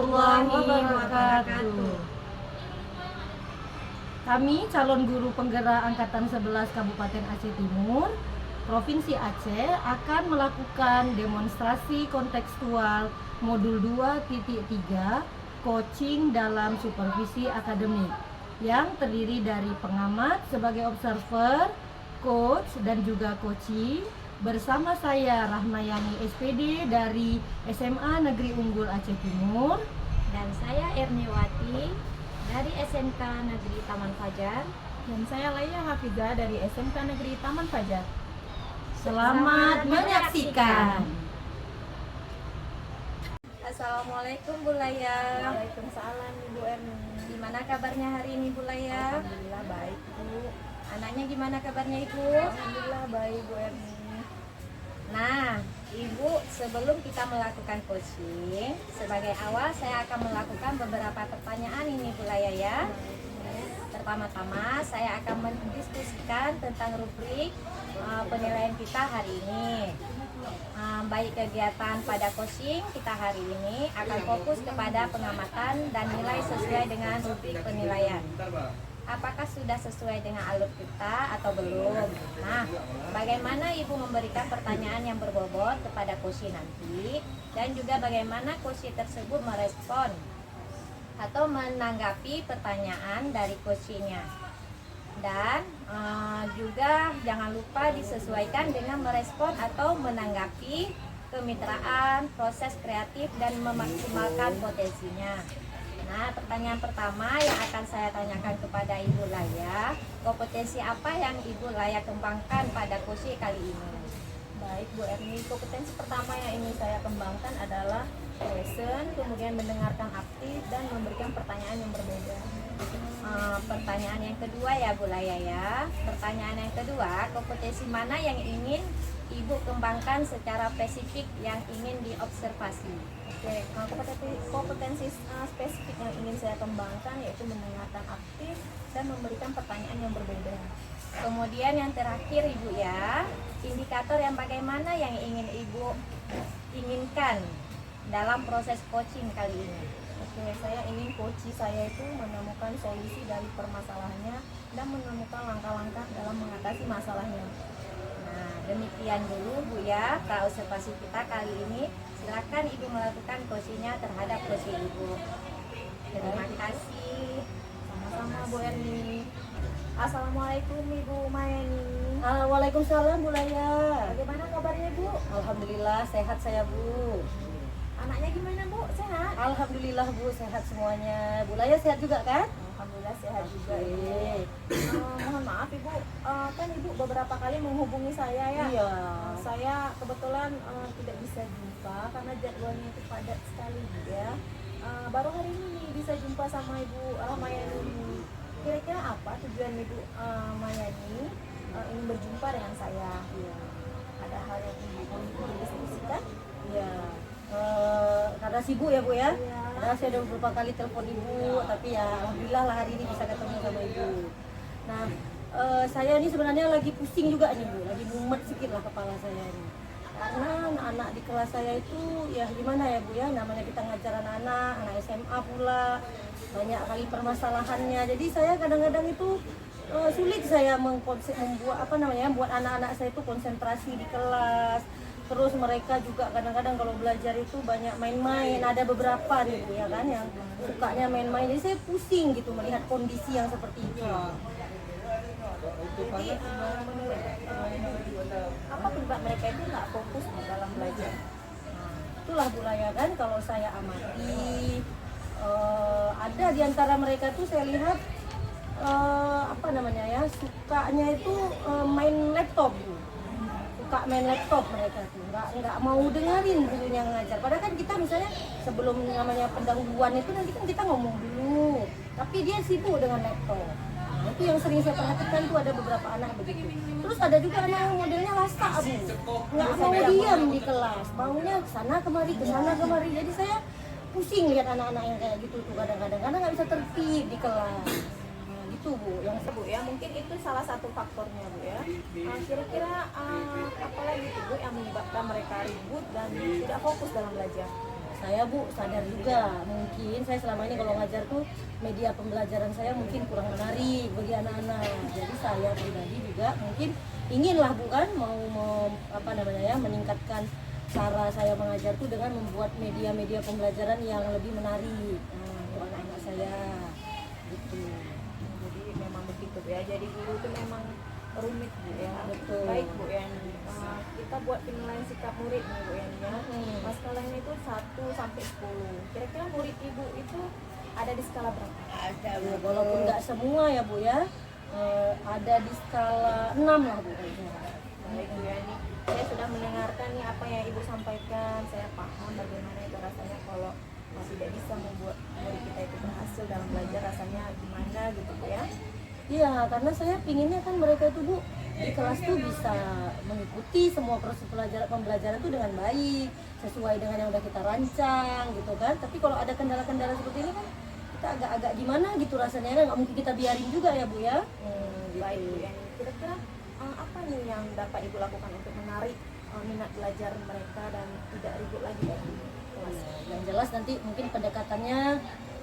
warahmatullahi wabarakatuh. Kami calon guru penggerak Angkatan 11 Kabupaten Aceh Timur, Provinsi Aceh akan melakukan demonstrasi kontekstual modul 2.3 coaching dalam supervisi akademik yang terdiri dari pengamat sebagai observer, coach dan juga coaching. Bersama saya Rahmayani SPD dari SMA Negeri Unggul Aceh Timur. Dan saya Erniwati dari SMK Negeri Taman Fajar. Dan saya Laia Hafizah dari SMK Negeri Taman Fajar. Selamat menyaksikan. Assalamualaikum Bu Laia. Waalaikumsalam Ibu Erni. Gimana kabarnya hari ini Bu Laia? Alhamdulillah baik Bu. Anaknya gimana kabarnya Ibu? Alhamdulillah baik Bu Erni. Nah, Ibu, sebelum kita melakukan coaching, sebagai awal saya akan melakukan beberapa pertanyaan ini Bu Laia ya. Pertama-tama saya akan mendiskusikan tentang rubrik penilaian kita hari ini. Baik kegiatan pada coaching kita hari ini akan fokus kepada pengamatan dan nilai sesuai dengan rubrik penilaian. Apakah sudah sesuai dengan alur kita atau belum? Nah, bagaimana Ibu memberikan pertanyaan yang berbobot kepada coaching nanti, dan juga bagaimana coaching tersebut merespon atau menanggapi pertanyaan dari coachingnya. Dan juga jangan lupa disesuaikan dengan merespon atau menanggapi kemitraan, proses kreatif, dan memaksimalkan potensinya. Nah, pertanyaan pertama yang akan saya tanyakan kepada Ibu Laia, kompetensi apa yang Ibu Laia kembangkan pada coaching kali ini? Baik Bu Erni, kompetensi pertama yang ingin saya kembangkan adalah listen, kemudian mendengarkan aktif dan memberikan pertanyaan yang berbeda. Pertanyaan yang kedua ya Bu Laia ya. Pertanyaan yang kedua, kompetensi mana yang ingin Ibu kembangkan secara spesifik yang ingin diobservasi? Oke, kompetensi spesifik yang ingin saya kembangkan yaitu mendengarkan aktif dan memberikan pertanyaan yang berbeda. Kemudian yang terakhir Ibu ya, indikator yang bagaimana yang ingin Ibu inginkan dalam proses coaching kali ini? Oke, saya ingin coach saya itu menemukan solusi dari permasalahannya dan menemukan langkah-langkah dalam mengatasi masalahnya. Nah, demikian dulu Bu ya, observasi kita kali ini. Silakan Ibu melakukan coachingnya terhadap coaching Ibu. Terima kasih. Sama-sama Bu Erni. Assalamualaikum Ibu Mayani. Waalaikumsalam Bu Laia. Bagaimana kabarnya Bu? Alhamdulillah sehat saya Bu. Anaknya gimana Bu? Sehat? Alhamdulillah Bu, sehat semuanya. Bu Laia sehat juga kan? Alhamdulillah sehat juga Oke. Mohon maaf Ibu, kan Ibu beberapa kali menghubungi saya ya. Iya. Saya kebetulan tidak bisa jumpa karena jadwalnya itu padat sekali ya. Baru hari ini nih bisa jumpa sama Ibu Mayani. Kira-kira apa tujuan Ibu Mayani ingin berjumpa dengan saya? Iya. Ada hal yang ingin didiskusikan? Iya. Karena sibuk ya Bu ya. Iya. Karena saya udah beberapa kali telepon Ibu, tapi ya alhamdulillah lah hari ini bisa ketemu sama Ibu. Nah, saya ini sebenarnya lagi pusing juga nih Bu, lagi mumet sedikit lah kepala saya ini. Karena anak-anak di kelas saya itu ya gimana ya Bu ya, namanya kita ngajar anak-anak, anak SMA pula, banyak kali permasalahannya. Jadi saya kadang-kadang itu sulit saya membuat anak-anak saya itu konsentrasi di kelas. Terus mereka juga kadang-kadang kalau belajar itu banyak main-main, ada beberapa nih Bu ya kan yang sukanya main-main. Jadi saya pusing gitu melihat kondisi yang seperti itu. Jadi menurut apa penyebab mereka itu nggak fokus di dalam belajar? Nah, itulah Bu Laia kan kalau saya amati ada di antara mereka tuh saya lihat sukanya itu main laptop Bu. Suka main laptop mereka tuh, nggak mau dengerin gurunya ngajar. Padahal kan kita misalnya sebelum namanya pendahuluan itu nanti kan kita ngomong dulu, tapi dia sibuk dengan laptop. Nah, itu yang sering saya perhatikan tuh ada beberapa anak begitu. Terus ada juga anak yang modelnya lasta Bu, nggak mau diam di kelas, maunya kesana kemari. Jadi saya pusing lihat anak-anak yang kayak gitu tuh kadang-kadang karena nggak bisa tertib di kelas. Itu Bu, yang Bu ya, mungkin itu salah satu faktornya Bu ya. Kira-kira apa lagi tuh Bu yang menyebabkan mereka ribut dan tidak fokus dalam belajar? saya Bu sadar juga mungkin saya selama ini kalau ngajar tuh media pembelajaran saya mungkin kurang menarik bagi anak-anak. Jadi saya pribadi juga mungkin inginlah bukan apa namanya ya, meningkatkan cara saya mengajar tuh dengan membuat media-media pembelajaran yang lebih menarik untuk anak-anak saya gitu. Jadi memang begitu Bu ya. Jadi guru itu memang rumit Bu ya. Betul. Baik Bu ya. Kita buat penilaian sikap murid nih Bu ya. Skalanya itu 1 sampai 10. Kira-kira murid Ibu itu ada di skala berapa? Ada Bu, walaupun nggak semua ya Bu ya, ada di skala 6 lah Bu. Baik Bu ya, ini saya sudah mendengarkan nih apa yang Ibu sampaikan. Saya paham bagaimana itu rasanya kalau tidak bisa membuat murid kita itu berhasil dalam belajar, rasanya gimana gitu Bu ya. Iya, karena saya pinginnya kan mereka itu Bu di kelas tuh bisa mengikuti semua proses pembelajaran itu dengan baik, sesuai dengan yang udah kita rancang gitu kan. Tapi kalau ada kendala-kendala seperti ini kan kita agak-agak gimana gitu rasanya, kan nggak mungkin kita biarin juga ya Bu ya. Gitu. Baik Bu ya, kira-kira apa nih yang dapat Ibu lakukan untuk menarik minat belajar mereka dan tidak ribut lagi dari kelas? Yang jelas nanti mungkin pendekatannya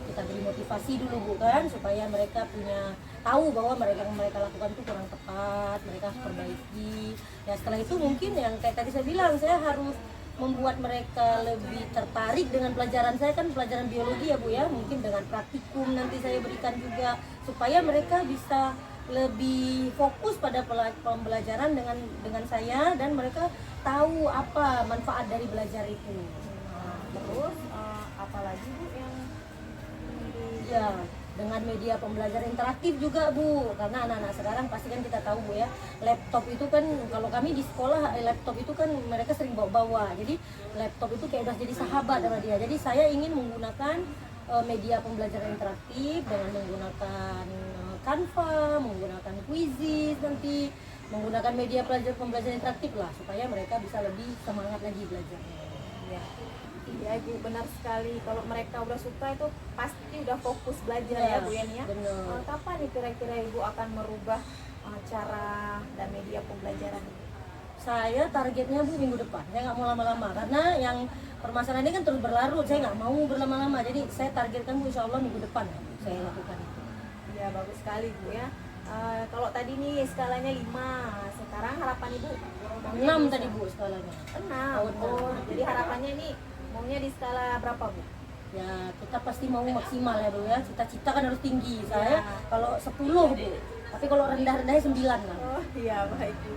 kita beri motivasi dulu Bu kan, supaya mereka punya tahu bahwa mereka lakukan itu kurang tepat, mereka harus perbaiki. Ya setelah itu mungkin yang kayak tadi saya bilang, saya harus membuat mereka lebih tertarik dengan pelajaran saya, kan pelajaran biologi ya Bu ya, mungkin dengan praktikum nanti saya berikan juga supaya mereka bisa lebih fokus pada pembelajaran dengan saya dan mereka tahu apa manfaat dari belajar itu. Terus apalagi Bu yang Ya, dengan media pembelajaran interaktif juga Bu, karena anak-anak sekarang pasti kan kita tahu Bu ya, laptop itu kan kalau kami di sekolah laptop itu kan mereka sering bawa-bawa, jadi laptop itu kayak udah jadi sahabat sama dia. Jadi saya ingin menggunakan media pembelajaran interaktif dengan menggunakan Canva, menggunakan Quizizz nanti, menggunakan media pembelajaran interaktif lah supaya mereka bisa lebih semangat lagi belajarnya. ya. Iya Ibu, benar sekali. Kalau mereka udah suka itu pasti udah fokus belajar ya Bu ya. Benar. Kapan nih kira-kira Ibu akan merubah cara dan media pembelajaran? Saya targetnya Bu minggu depan. Saya nggak mau lama-lama karena yang permasalahan ini kan terus berlarut. Saya nggak mau berlama-lama. Jadi saya targetkan Bu insya Allah minggu depan saya lakukan itu. Ya bagus sekali Bu ya. Kalau tadi nih skalanya 5, sekarang harapan Ibu 6 tadi Bu skalanya. 6. Oh, jadi harapannya nih maunya di skala berapa Bu? Ya kita pasti mau maksimal ya Bu ya. Cita-cita kan harus tinggi. Saya kalau 10 Bu. Tapi kalau rendah-rendahnya 9 lah. Oh iya baik Bu.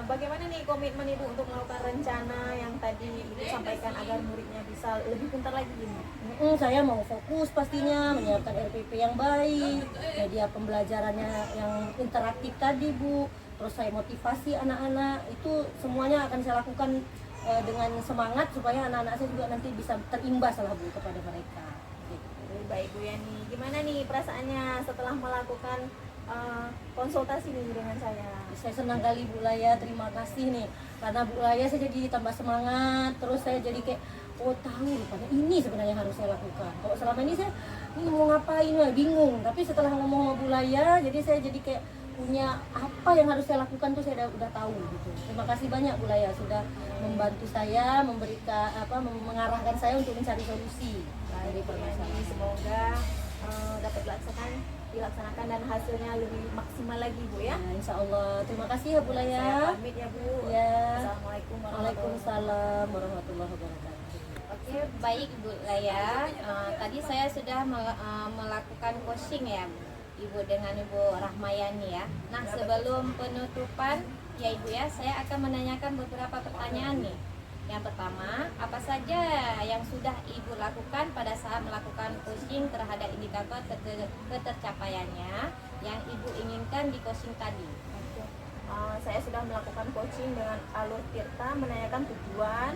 Bagaimana nih komitmen Ibu untuk melakukan rencana yang tadi Ibu sampaikan agar muridnya bisa lebih pintar lagi ini? Saya mau fokus pastinya menyiapkan RPP yang baik, media pembelajarannya yang interaktif tadi Bu. Terus saya motivasi anak-anak, itu semuanya akan saya lakukan dengan semangat supaya anak-anak saya juga nanti bisa terimbas lah Bu kepada mereka. Gitu. Baik Bu Yani, gimana nih perasaannya setelah melakukan konsultasi nih dengan saya? Saya senang kali Bu Laya, terima kasih nih karena Bu Laya saya jadi tambah semangat, terus saya jadi kayak oh tahu rupanya ini sebenarnya harus saya lakukan. Kalau selama ini saya ini mau ngapain ya bingung, tapi setelah ngomong sama Bu Laya jadi saya jadi kayak punya apa yang harus saya lakukan tuh saya udah tahu gitu. Terima kasih banyak Bu Laya sudah membantu saya, memberikan mengarahkan saya untuk mencari solusi dari permasalahan. Yani, semoga dapat dilaksanakan dan hasilnya lebih maksimal lagi Bu ya. Nah, insya Allah. Terima kasih ya Bu Laya. Saya pamit ya Bu. Ya. Assalamualaikum Waalaikumsalam warahmatullahi wabarakatuh. Oke, baik Bu Laya. Tadi saya sudah melakukan coaching ya Ibu dengan Ibu Rahmayani ya. Nah, sebelum penutupan ya Ibu ya, saya akan menanyakan beberapa pertanyaan nih. Yang pertama, apa saja yang sudah Ibu lakukan pada saat melakukan coaching terhadap indikator ketercapaiannya yang Ibu inginkan di coaching tadi? Saya sudah melakukan coaching dengan alur Tirta, menanyakan tujuan,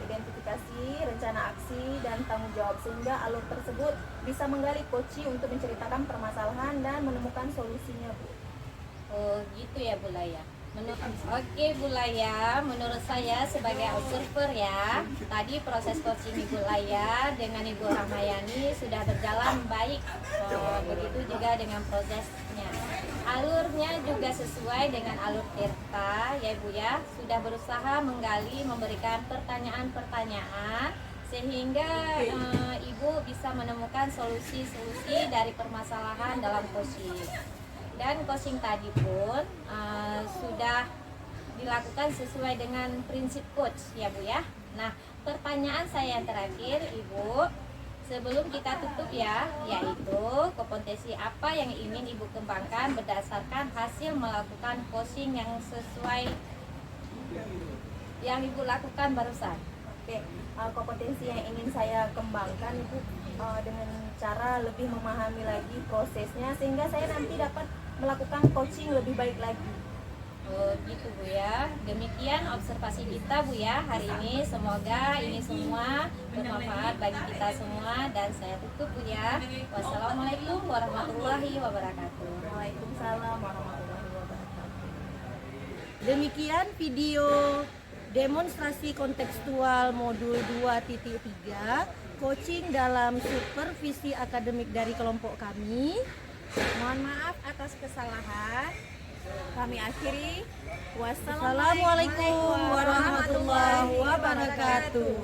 identifikasi, rencana aksi, dan tanggung jawab sehingga alur tersebut bisa menggali coaching untuk menceritakan permasalahan dan menemukan solusinya Bu. Oh gitu ya Bu Laya. Oke Bu Laya, menurut saya sebagai observer ya, tadi proses coaching Ibu Laya dengan Ibu Rahmayani sudah berjalan baik. Begitu juga dengan prosesnya. Alurnya juga sesuai dengan alur Tirta ya Ibu ya. Sudah berusaha menggali, memberikan pertanyaan-pertanyaan sehingga Ibu bisa menemukan solusi-solusi dari permasalahan dalam coaching. Dan coaching tadi pun sudah dilakukan sesuai dengan prinsip coach ya Bu ya. Nah, pertanyaan saya yang terakhir Ibu, sebelum kita tutup ya, yaitu kompetensi apa yang ingin Ibu kembangkan berdasarkan hasil melakukan coaching yang sesuai yang Ibu lakukan barusan. Oke, kompetensi yang ingin saya kembangkan Ibu dengan cara lebih memahami lagi prosesnya sehingga saya nanti dapat melakukan coaching lebih baik lagi. Oh gitu Bu ya. Demikian observasi kita Bu ya hari ini. Semoga ini semua bermanfaat bagi kita semua dan saya tutup Bu ya. Wassalamualaikum warahmatullahi wabarakatuh. Waalaikumsalam warahmatullahi wabarakatuh. Demikian video demonstrasi kontekstual modul 2.3 coaching dalam supervisi akademik dari kelompok kami. Mohon maaf atas kesalahan. Kami akhiri. Wassalamualaikum warahmatullahi wabarakatuh.